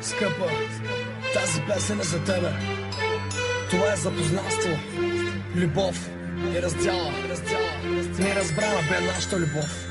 Скъпа, тази песен е за тебе. Това е запознанство, любов и раздяла. Неразбрана бе нашата любов.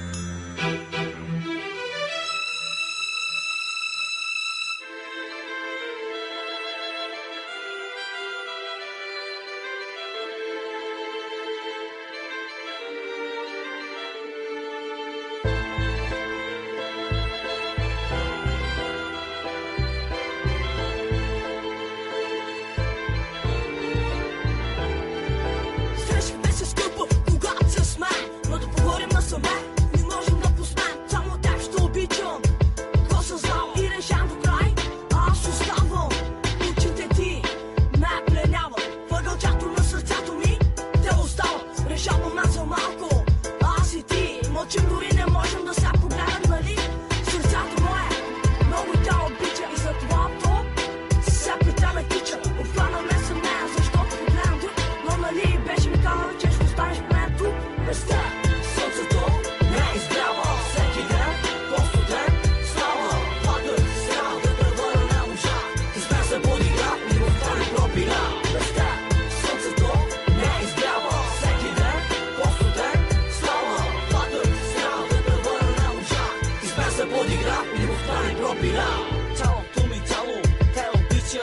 Цялото ми тяло те обича,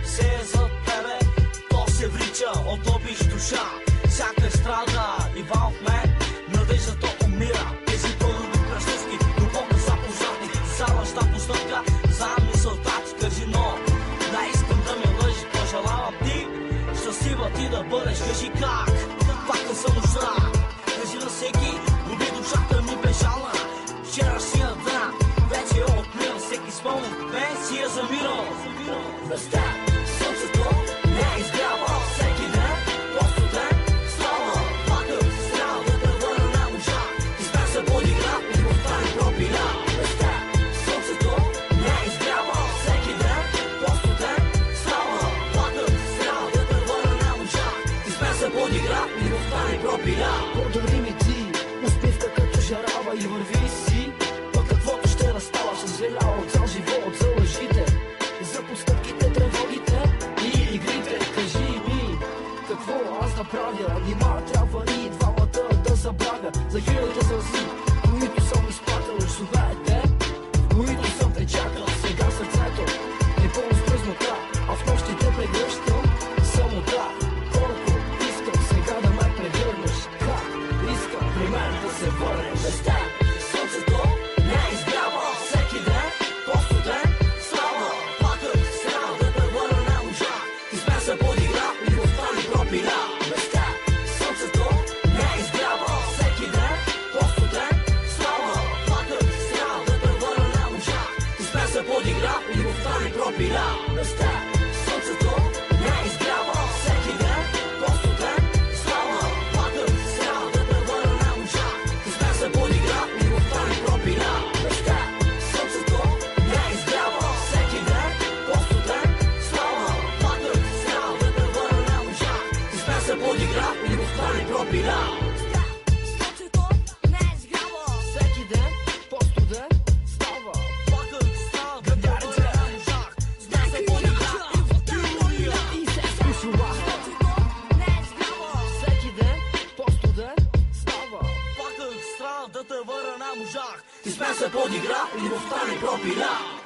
все е за тебе, то се врича от обич душа. Всяка страда и в мен, надеждата умира. Тези пълни кръстовки, духовно запознати, завършта постъпка за мисълта ти. Кажи но, да искам да ме лъжи, пожелавам ти щастлива ти да бъдеш. Кажи как, плакал съм нощта, кажи на всеки, люби душата ми безжална. Вчерашния ден вече е отминал, всеки спомен мен си е заминал. Без теб слънцето не изгрява всеки ден, просто ден става. Плаках се трябва да те върна, не можа. Ти с мен се подигра, любовта ни пропиля. Без теб слънцето не изгрява всеки ден, просто ден става. Плаках се трябва да те върна, не можа. Ти с мен се подигра, любовта ни пропиля. Подари ми ти успивка като жарава и върви си. Съжалявам цял живот за лъжите, за постъпките, тревогите и игрите. Кажи ми, какво аз да правя? Нима трябва и двамата да забравя за хилядите сълзи, които съм изплакал. Часовете, които съм те чакал. Сега сърцето е пълно с пръзнота, а в нощите прегръщам самота. Колко искам сега да ме прегърнеш, как искам при мен да се върнеш. Без теб слънцето не изгрява всеки ден, просто ден става. Плаках се трябва да те върна, не можа. Ти с мен се подигра, любовта ни пропиля. Без теб слънцето не изгрява всеки ден, просто ден става. Плаках се трябва да те върна, не можа. Ти с мен се подигра, любовта ни пропиля. Без теб слънцето не изгрява всеки ден, просто ден става. Плаках се трябва да те върна, не можа. Ти с мен се подигра, любовта ни пропиля. Без теб слънцето не изгрява всеки ден, просто ден става. Плаках се трябва да те върна, не можа. Ти с мен се подигра, любовта ни пропиля. Слънцето не изгрява Всеки ден, просто ден става. Плаках се трябва да те върна, не можа. С мен се подигра, любовта ни пропиля. И се спушува. Слънцето не изгрява Всеки ден, просто ден става. Плаках се трябва да те върна, не можах. Ти с мен се подигра, любовта ни пропиля.